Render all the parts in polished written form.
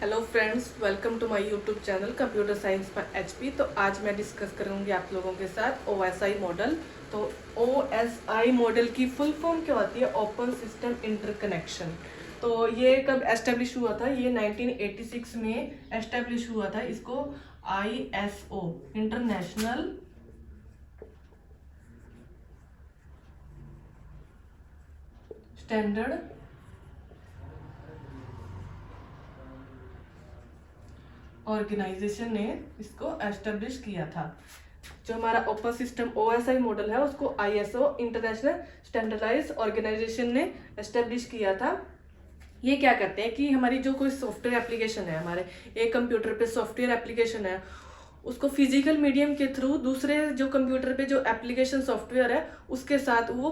Hello friends, welcome to my YouTube channel computer science by HP. तो आज मैं discuss करूंगी आप लोगों के साथ ओएसआई मॉडल। तो ओएसआई मॉडल की फुल फॉर्म क्या होती है? Open system interconnection. तो ये कब एस्टेब्लिश हुआ था? ये 1986 में एस्टेब्लिश हुआ था। इसको आईएसओ इंटरनेशनल स्टैंडर्ड ऑर्गेनाइजेशन ने इसको एस्टेब्लिश किया था। जो हमारा ओपन सिस्टम ओएसआई मॉडल है उसको आईएसओ इंटरनेशनल स्टैंडर्डाइज ऑर्गेनाइजेशन ने एस्टेब्लिश किया था। ये क्या करते हैं कि हमारी जो कोई सॉफ्टवेयर एप्लीकेशन है, हमारे एक कंप्यूटर पे सॉफ्टवेयर एप्लीकेशन है, उसको फिजिकल मीडियम के थ्रू दूसरे जो कंप्यूटर पे जो एप्लीकेशन सॉफ्टवेयर है उसके साथ वो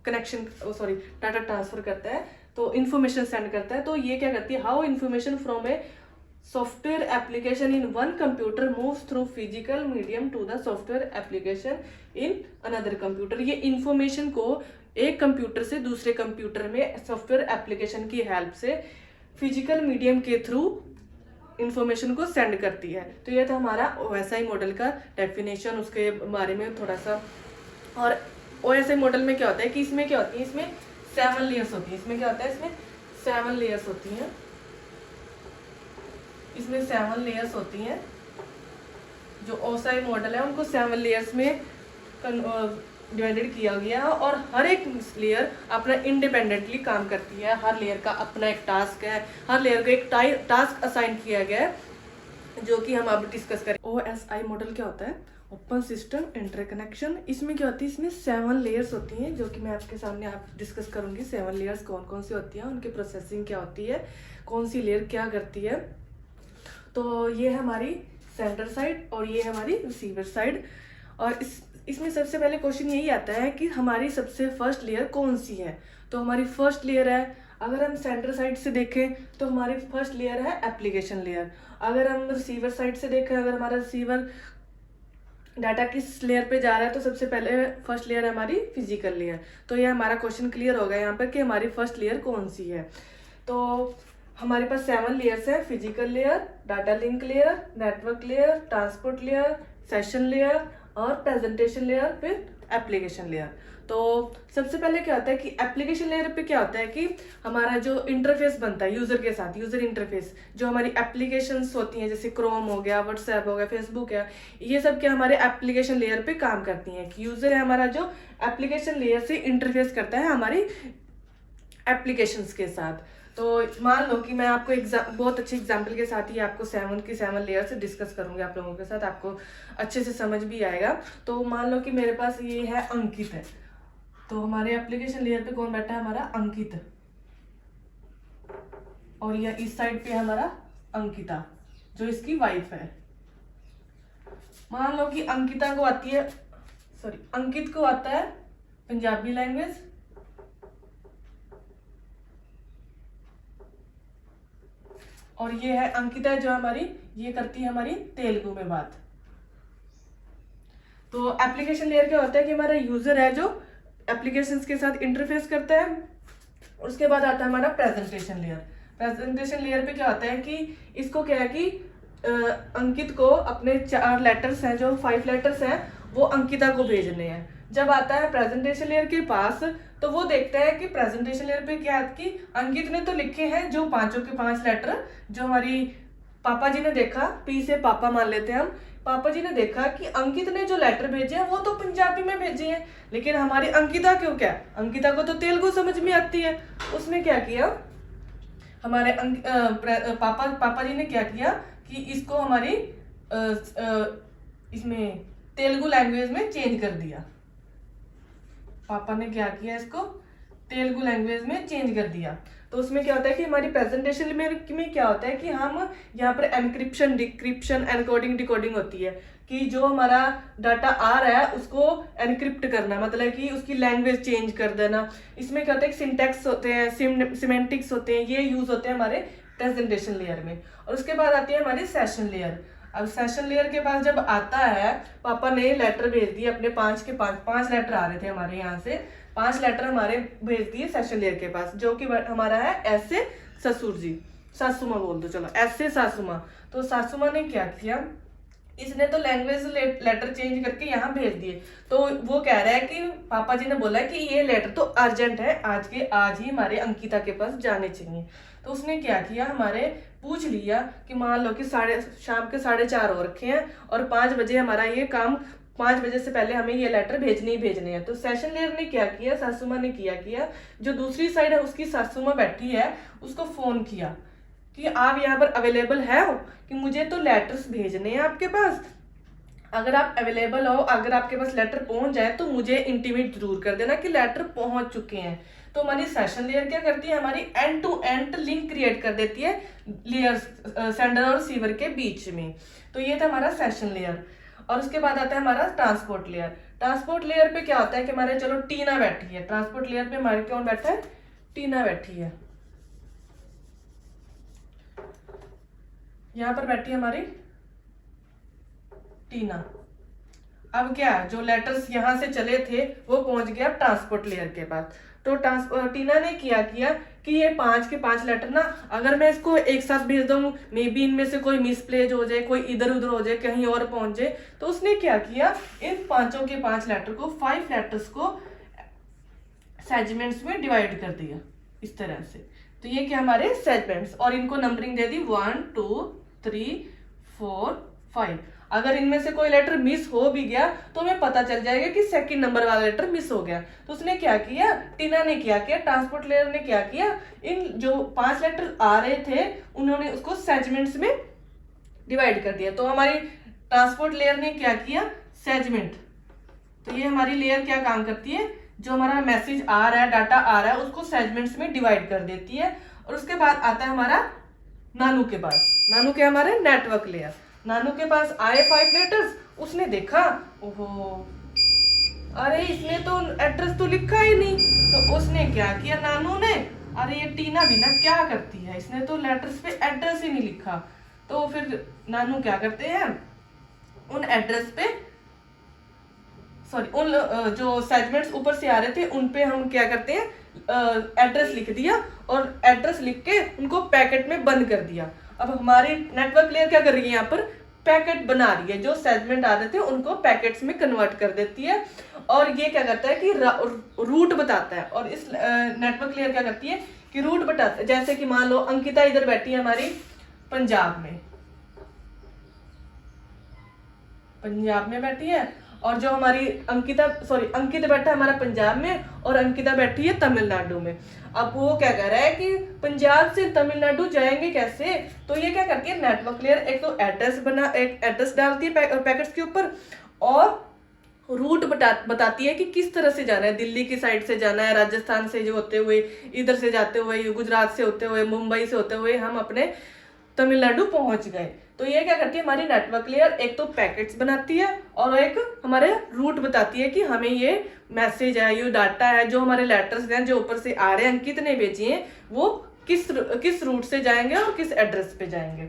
कनेक्शन डाटा ट्रांसफर करता है, तो इन्फॉर्मेशन सेंड करता है। तो ये क्या करती है? How information from A software application in one computer moves through physical medium to the software application in another computer। ये इंफॉर्मेशन को एक कंप्यूटर से दूसरे कंप्यूटर में सॉफ्टवेयर एप्लीकेशन की हेल्प से फिजिकल मीडियम के थ्रू इंफॉर्मेशन को सेंड करती है। तो ये था हमारा ओएसआई मॉडल का डेफिनेशन, उसके बारे में थोड़ा सा। और ओएसआई मॉडल में क्या होता है कि इसमें क्या होती है? इसमें 7 लेयर्स होती है। इसमें क्या होता है? इसमें 7 लेयर्स होती हैं। इसमें 7 लेयर्स होती हैं। जो ओएसआई मॉडल है उनको 7 लेयर्स में डिवाइडेड किया गया है, और हर एक लेयर अपना इंडिपेंडेंटली काम करती है। हर लेयर का अपना एक टास्क है, हर लेयर को एक टास्क असाइन किया गया है, जो कि हम अब डिस्कस करें। ओएसआई मॉडल क्या होता है? Open system interconnection. इसमें क्या होती है? इसमें 7 लेयर्स होती हैं, जो कि मैं आपके सामने आप डिस्कस करूंगी। 7 लेयर्स कौन कौन सी होती हैं, उनकी प्रोसेसिंग क्या होती है, कौन सी लेयर क्या करती है। तो ये है हमारी सेंटर साइड और ये है हमारी रिसीवर साइड। और इसमें सबसे पहले क्वेश्चन यही आता है कि हमारी सबसे फर्स्ट लेयर कौन सी है। तो हमारी फर्स्ट लेयर है, अगर हम सेंटर साइड से देखें तो हमारी फर्स्ट लेयर है एप्लीकेशन लेयर। अगर हम रिसीवर साइड से देखें, अगर हमारा रिसीवर डाटा किस लेयर पे जा रहा है, तो सबसे पहले फर्स्ट लेयर है हमारी फिजिकल लेयर। तो ये हमारा क्वेश्चन क्लियर हो गया यहाँ पर कि हमारी फर्स्ट लेयर कौन सी है। तो हमारे पास 7 लेयर्स है: physical layer, data link layer, network layer, transport layer, session layer और प्रेजेंटेशन लेयर, फिर एप्लीकेशन लेयर। तो सबसे पहले क्या होता है कि एप्लीकेशन लेयर पे क्या होता है कि हमारा जो इंटरफेस बनता है यूजर के साथ, यूजर इंटरफेस, जो हमारी एप्लीकेशंस होती हैं जैसे क्रोम हो गया, व्हाट्सएप हो गया, फेसबुक है, ये सब क्या हमारे एप्लीकेशन लेयर पे काम करती हैं। कि यूजर है हमारा जो एप्लीकेशन लेयर से इंटरफेस करता है हमारी एप्लीकेशंस के साथ। तो मान लो कि मैं आपको बहुत अच्छे एग्जाम्पल के साथ ही आपको 7 लेयर से डिस्कस करूंगी आप लोगों के साथ, आपको अच्छे से समझ भी आएगा। तो मान लो कि मेरे पास ये है अंकित है। तो हमारे एप्लीकेशन लेयर पे कौन बैठा है? हमारा अंकित। और ये इस साइड पे हमारा अंकिता, जो इसकी वाइफ है। मान लो कि अंकिता को आती है अंकित को आता है पंजाबी लैंग्वेज, और ये है अंकिता जो हमारी ये करती है हमारी तेलुगु में बात। तो एप्लीकेशन लेयर क्या होता है कि हमारा यूजर है जो एप्लीकेशंस के साथ इंटरफेस करता है। उसके बाद आता है हमारा प्रेजेंटेशन लेयर। प्रेजेंटेशन लेयर पे क्या होता है कि इसको क्या है कि अंकित को अपने 4 लेटर्स हैं, जो 5 लेटर्स हैं, वो अंकिता को भेजने हैं। जब आता है प्रेजेंटेशन लेयर के पास, तो वो देखता है कि प्रेजेंटेशन लेयर पे क्या है कि अंकित ने तो लिखे हैं जो 5 के 5 लेटर, जो हमारी पापा जी ने देखा, पी से पापा मान लेते हैं हम, पापा जी ने देखा कि अंकित ने जो लेटर भेजे हैं वो तो पंजाबी में भेजे हैं, लेकिन हमारी अंकिता क्यों, क्या अंकिता को तो तेलुगु समझ में आती है। उसने क्या किया, हमारे पापा जी ने क्या किया कि इसको हमारी इसमें तेलुगु लैंग्वेज में चेंज कर दिया। पापा ने क्या किया, इसको तेलुगु लैंग्वेज में चेंज कर दिया। तो उसमें क्या होता है कि हमारी प्रेजेंटेशन में क्या होता है कि हम यहाँ पर एनक्रिप्शन, डिक्रिप्शन, एनकोडिंग, डिकोडिंग होती है कि जो हमारा डाटा आ रहा है उसको एनक्रिप्ट करना, मतलब कि उसकी लैंग्वेज चेंज कर देना। इसमें क्या होता है कि सिंटैक्स होते हैं, सिमेंटिक्स होते हैं, ये यूज होते हैं हमारे प्रेजेंटेशन लेयर में। और उसके बाद आती है हमारी सेशन लेयर। अब सेशन लेयर के पास जब आता है, पापा ने लेटर भेज दिए अपने 5 के 5 लेटर आ रहे थे हमारे यहाँ से, 5 लेटर हमारे भेज दिए सेशन लेयर के पास, जो कि हमारा है ऐसे ससुर जी। सासू माँ बोल दो, चलो एस से सासू माँ। तो सासू माँ ने क्या किया, इसने तो लैंग्वेज लेटर चेंज करके यहाँ भेज दिए। तो वो कह रहा है कि पापा जी ने बोला कि ये लेटर तो अर्जेंट है, आज के आज ही हमारे अंकिता के पास जाने चाहिए। तो उसने क्या किया, हमारे पूछ लिया कि मान लो कि शाम के 4:30 हो रखे हैं और 5 बजे हमारा ये काम, 5 बजे से पहले हमें ये लेटर भेजने ही भेजने हैं। तो सेशन लेयर ने क्या किया, सासू माँ ने किया जो दूसरी साइड है उसकी सासू माँ बैठी है उसको फोन किया कि आप यहाँ पर अवेलेबल है हो, कि मुझे तो लेटर्स भेजने हैं आपके पास, अगर आप अवेलेबल हो, अगर आपके पास लेटर पहुंच जाए तो मुझे इंटीमेट जरूर कर देना कि लेटर पहुंच चुके हैं। तो हमारी सेशन लेयर क्या करती है, हमारी end to end link create कर देती है लेयर्स सेंडर और रिसीवर के बीच में। तो ये था हमारा सेशन लेयर। और उसके बाद आता है हमारा ट्रांसपोर्ट लेयर। ट्रांसपोर्ट लेयर पे क्या होता है कि हमारे, चलो टीना बैठी है ट्रांसपोर्ट लेयर पे, हमारे कौन बैठा है, टीना बैठी है, यहां पर बैठी है हमारी टीना। अब क्या, जो लेटर्स यहां से चले थे वो पहुंच गया ट्रांसपोर्ट लेयर के पास। तो टीना ने किया कि ये 5 के 5 लेटर ना, अगर मैं इसको एक साथ भेज दूं, मे बी इनमें से कोई मिसप्लेस हो जाए, कोई इधर उधर हो जाए, कहीं और पहुंच जाए। तो उसने क्या किया, इन 5 के 5 लेटर को, 5 लेटर्स को सेगमेंट्स में डिवाइड कर दिया इस तरह से। तो ये क्या हमारे सेगमेंट्स, और इनको नंबरिंग दे दी 1 2 3 4 5। अगर इनमें से कोई लेटर मिस हो भी गया तो हमें पता चल जाएगा कि सेकंड नंबर वाला लेटर मिस हो गया। तो उसने क्या किया, टीना ने क्या किया, ट्रांसपोर्ट लेयर ने क्या किया, इन जो 5 लेटर आ रहे थे उन्होंने उसको सेगमेंट्स में डिवाइड कर दिया। तो हमारी ट्रांसपोर्ट लेयर ने क्या किया, सेगमेंट। तो ये हमारी लेयर क्या काम करती है, जो हमारा मैसेज आ रहा है, डाटा आ रहा है, उसको सेगमेंट्स में डिवाइड कर देती है। और उसके बाद आता है हमारा नानू के पास, नानू के हमारे नेटवर्क लेयर। नानू के पास आए 5 लेटर्स, उसने देखा, ओहो अरे इसने तो एड्रेस तो लिखा ही नहीं। तो उसने क्या किया नानू ने, अरे ये टीना भी ना क्या करती है, इसने तो लेटर्स पे एड्रेस ही नहीं लिखा। तो फिर नानू क्या करते हैं, उन एड्रेस पे, सॉरी उन जो सेगमेंट्स ऊपर से आ रहे थे उन पे हम क्या करते हैं, एड्रेस लिख दिया, और एड्रेस लिख के उनको पैकेट में बंद कर दिया। अब हमारी नेटवर्क लेयर क्या कर रही है, यहाँ पर पैकेट बना रही है, जो सेगमेंट आ रहे थे उनको पैकेट्स में कन्वर्ट कर देती है। और ये क्या करता है कि रूट बताता है। और इस नेटवर्क लेयर क्या करती है कि रूट बताता है। जैसे कि मान लो अंकिता इधर बैठी है हमारी पंजाब में बैठी है, और जो हमारी अंकित बैठा है हमारा पंजाब में, और अंकिता बैठी है तमिलनाडु में। अब वो क्या कह रहा है कि पंजाब से तमिलनाडु जाएंगे कैसे। तो ये क्या करती है नेटवर्क लेयर, एक तो एक एड्रेस डालती है पैकेट्स के ऊपर, और रूट बताती है कि किस तरह से जाना है, दिल्ली की साइड से जाना है, राजस्थान से जो होते हुए, इधर से जाते हुए, गुजरात से होते हुए, मुंबई से होते हुए हम अपने तमिलनाडु पहुंच गए। तो ये क्या करती है हमारी नेटवर्क लेयर, एक तो पैकेट्स बनाती है और एक हमारे रूट बताती है कि हमें ये मैसेज है, ये डाटा है, जो हमारे लेटर्स हैं जो ऊपर से आ रहे हैं, अंकित ने भेजी हैं, वो किस रूट से जाएंगे और किस एड्रेस पे जाएंगे।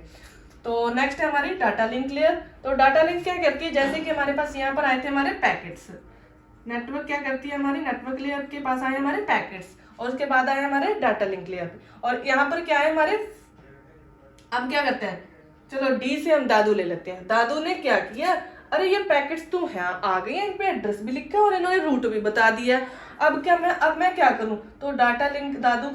तो नेक्स्ट है हमारी डाटा लिंक लेयर। तो डाटा लिंक क्या करती है, जैसे कि हमारे पास यहाँ पर आए थे हमारे पैकेट्स, नेटवर्क क्या करती है हमारी नेटवर्क लेयर के पास आए हमारे पैकेट्स, और उसके बाद आए हमारे डाटा लिंक लेयर, और यहाँ पर क्या है हमारे, अब क्या करते हैं, चलो डी से हम दादू ले लेते हैं। दादू ने क्या किया, अरे ये पैकेट्स तो है आ गए हैं, इन पे एड्रेस भी लिखा है और इन्होंने रूट भी बता दिया। अब मैं क्या करूं। तो डाटा लिंक दादू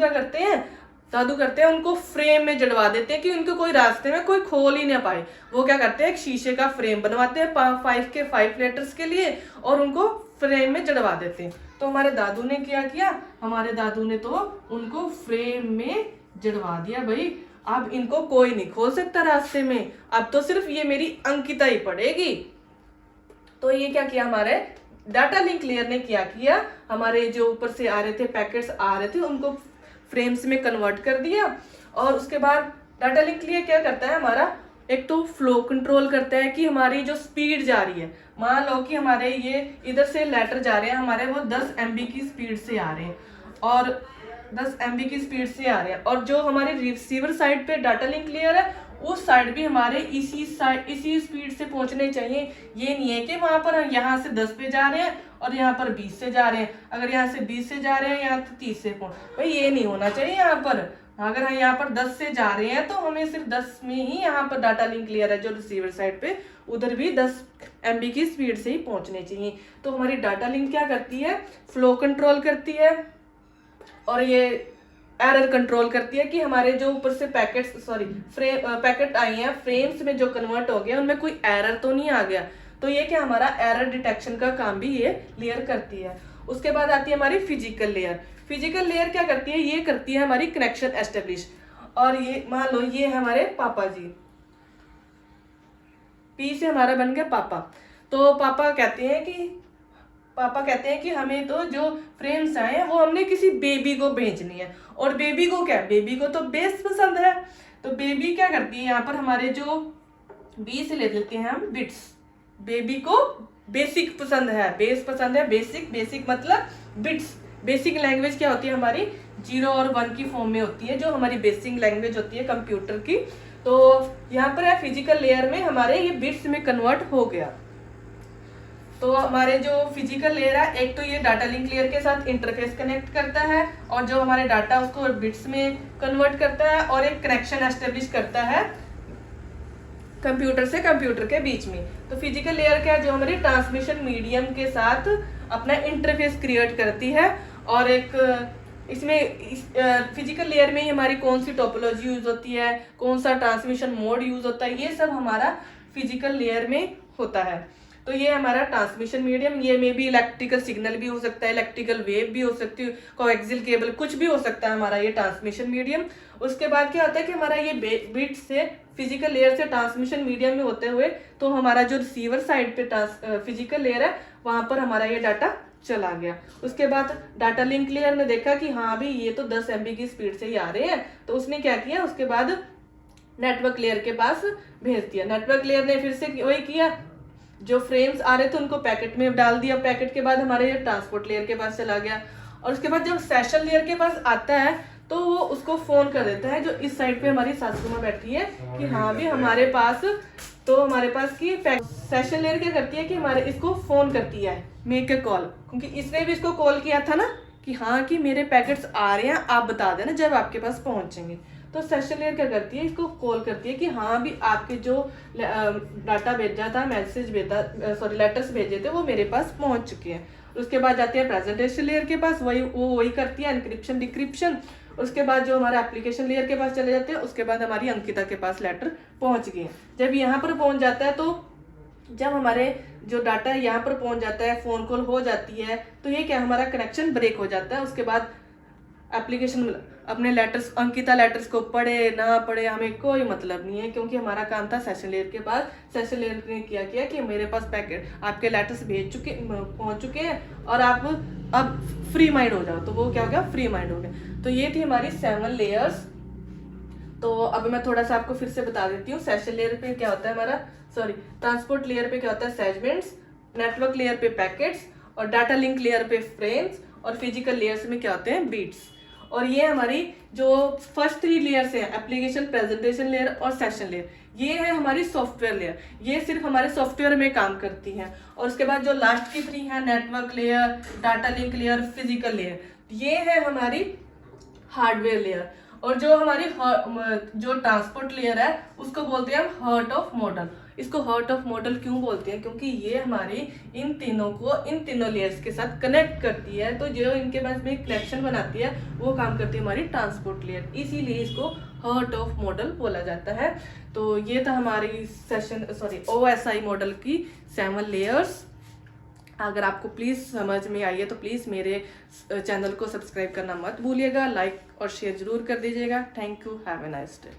करते हैं उनको फ्रेम में जड़वा देते हैं कि उनको कोई रास्ते में कोई खोल ही ना पाए। वो क्या करते हैं, एक शीशे का फ्रेम बनवाते हैं 5 के 5 लेटर्स के लिए, और उनको फ्रेम में जड़वा देते हैं। तो हमारे दादू ने क्या किया, हमारे दादू ने तो उनको फ्रेम में जड़वा दिया। भाई अब इनको कोई नहीं खोल सकता रास्ते में, अब तो सिर्फ ये मेरी अंकिता ही पड़ेगी। तो ये क्या किया हमारे डाटा लिंक लेयर ने किया, हमारे जो ऊपर से आ रहे थे पैकेट्स आ रहे थे उनको फ्रेम्स में कन्वर्ट कर दिया। और उसके बाद डाटा लिंक लेयर क्या करता है हमारा, एक तो फ्लो कंट्रोल करता है कि हमारी जो स्पीड जा रही है, मान लो कि हमारे ये इधर से लेटर जा रहे हैं हमारे, वो 10 MB की स्पीड से आ रहे हैं, और 10 MB की स्पीड से आ रहे हैं, और जो हमारे रिसीवर साइड पे डाटा लिंक लेयर है उस साइड भी हमारे इसी स्पीड से पहुंचने चाहिए। ये नहीं है कि वहां पर हम यहाँ से 10 पे जा रहे हैं और यहाँ पर 20 से जा रहे हैं, अगर यहाँ से 20 से जा रहे हैं यहाँ तो 30 से पहुंच, भाई ये नहीं होना चाहिए। यहाँ पर अगर हम यहाँ पर 10 से जा रहे हैं तो हमें सिर्फ 10 में ही यहाँ पर डाटा लिंक लेयर है जो रिसीवर साइड पे, उधर भी 10 MB की स्पीड से ही पहुंचने चाहिए। तो हमारी डाटा लिंक क्या करती है, फ्लो कंट्रोल करती है और ये एरर कंट्रोल करती है कि हमारे जो ऊपर से पैकेट आई हैं फ्रेम्स में जो कन्वर्ट हो गया उनमें कोई एरर तो नहीं आ गया। तो ये क्या हमारा एरर डिटेक्शन का काम भी ये लेयर करती है। उसके बाद आती है हमारी फिजिकल लेयर। फिजिकल लेयर क्या करती है, ये करती है हमारी कनेक्शन एस्टेब्लिश। और ये मान लो ये है हमारे पापा जी, पी से हमारा बन गया पापा। तो पापा कहते हैं कि हमें तो जो फ्रेम्स आए हैं वो हमने किसी बेबी को भेजनी है। और बेबी को क्या, बेबी को तो बेस पसंद है। तो बेबी क्या करती है, यहाँ पर हमारे जो बी से ले लेते हैं हम बिट्स। बेबी को बेसिक पसंद है, बेस पसंद है, बेसिक मतलब बिट्स। बेसिक लैंग्वेज क्या होती है हमारी 0 और 1 की फॉर्म में होती है, जो हमारी बेसिक लैंग्वेज होती है कंप्यूटर की। तो यहाँ पर है फिजिकल लेयर में हमारे ये बिट्स में कन्वर्ट हो गया। तो हमारे जो फिजिकल लेयर है, एक तो ये डाटा लिंक लेयर के साथ इंटरफेस कनेक्ट करता है और जो हमारे डाटा उसको बिट्स में कन्वर्ट करता है, और एक कनेक्शन एस्टेब्लिश करता है कंप्यूटर से कंप्यूटर के बीच में। तो फिजिकल लेयर क्या है, जो हमारी ट्रांसमिशन मीडियम के साथ अपना इंटरफेस क्रिएट करती है। और एक इसमें फिजिकल लेयर में ही हमारी कौन सी टोपोलॉजी यूज होती है, कौन सा ट्रांसमिशन मोड यूज होता है, ये सब हमारा फिजिकल लेयर में होता है। तो ये हमारा ट्रांसमिशन मीडियम, ये में भी इलेक्ट्रिकल सिग्नल भी हो सकता है, इलेक्ट्रिकल वेव भी हो सकती है, कोएक्सियल केबल, कुछ भी हो सकता है हमारा ये ट्रांसमिशन मीडियम। उसके बाद क्या होता है कि हमारा ये बिट से फिजिकल लेयर से ट्रांसमिशन मीडियम में होते हुए तो हमारा जो रिसीवर साइड पे फिजिकल लेयर है वहां पर हमारा ये डाटा चला गया। उसके बाद डाटा लिंक लेयर ने देखा कि हाँ भाई ये तो 10 MB की स्पीड से ही आ रहे हैं, तो उसने क्या किया, उसके बाद नेटवर्क लेयर के पास भेज दिया। नेटवर्क लेयर ने फिर से वही किया, जो फ्रेम्स आ रहे थे उनको पैकेट में डाल दिया। पैकेट के बाद हमारे ये ट्रांसपोर्ट लेयर के पास चला गया। और उसके बाद जब सेशन लेयर के पास आता है तो वो उसको फोन कर देता है, जो इस साइड पे हमारी सासू माँ बैठी है, कि हाँ भी हमारे पास की सेशन लेयर क्या करती है कि हमारे इसको फोन करती है, मेक ए कॉल, क्योंकि इसने भी इसको कॉल किया था ना कि हाँ कि मेरे पैकेट्स आ रहे हैं, आप बता देना जब आपके पास पहुंचेंगे। तो सेशन लेयर क्या करती है, इसको कॉल करती है कि हाँ भी आपके जो डाटा भेजा था, लेटर्स भेजे थे वो मेरे पास पहुंच चुके हैं। उसके बाद जाती है प्रेजेंटेशन लेयर के पास, वही करती है एनक्रिप्शन डिक्रिप्शन। उसके बाद जो हमारे एप्लीकेशन लेयर के पास चले जाते हैं, उसके बाद हमारी अंकिता के पास लेटर पहुंच गए। जब यहाँ पर पहुंच जाता है, तो जब हमारे जो डाटा है यहाँ पर पहुंच जाता है, फोन कॉल हो जाती है, तो ये क्या हमारा कनेक्शन ब्रेक हो जाता है। उसके बाद एप्लीकेशन अपने लेटर्स, अंकिता लेटर्स को पढ़े ना पढ़े हमें कोई मतलब नहीं है, क्योंकि हमारा काम था सेशन लेयर के बाद। सेशन लेयर ने किया कि मेरे पास पैकेट आपके लेटर्स पहुंच चुके हैं और आप अब फ्री माइंड हो जाओ। तो वो क्या हो गया, फ्री माइंड हो गया। तो ये थी हमारी 7 लेयर्स। तो अब मैं थोड़ा सा आपको फिर से बता देती हूँ। सेशन लेयर पे क्या होता है हमारा, ट्रांसपोर्ट लेयर पे क्या होता है सेगमेंट्स, नेटवर्क लेयर पे पैकेट्स, और डाटा लिंक लेयर पे फ्रेम्स, और फिजिकल लेयर्स में क्या होते हैं बीट्स। और ये हमारी जो फर्स्ट 3 लेयर्स हैं, एप्लीकेशन, प्रेजेंटेशन लेयर और सेशन लेयर, ये है हमारी सॉफ्टवेयर लेयर, ये सिर्फ हमारे सॉफ्टवेयर में काम करती हैं। और उसके बाद जो लास्ट की 3 है, network layer, data link layer, physical layer, ये है हमारी हार्डवेयर लेयर। और जो हमारी जो ट्रांसपोर्ट लेयर है उसको बोलते हैं हम हार्ट ऑफ मॉडल। इसको हार्ट ऑफ मॉडल क्यों बोलते हैं, क्योंकि ये हमारी इन तीनों लेयर्स के साथ कनेक्ट करती है। तो जो इनके पास में कनेक्शन बनाती है वो काम करती है हमारी ट्रांसपोर्ट लेयर, इसीलिए इसको हार्ट ऑफ मॉडल बोला जाता है। तो ये था हमारी OSI मॉडल की 7 लेयर्स। अगर आपको प्लीज़ समझ में आई है तो प्लीज़ मेरे चैनल को सब्सक्राइब करना मत भूलिएगा, लाइक और शेयर जरूर कर दीजिएगा। Thank you, have a nice day.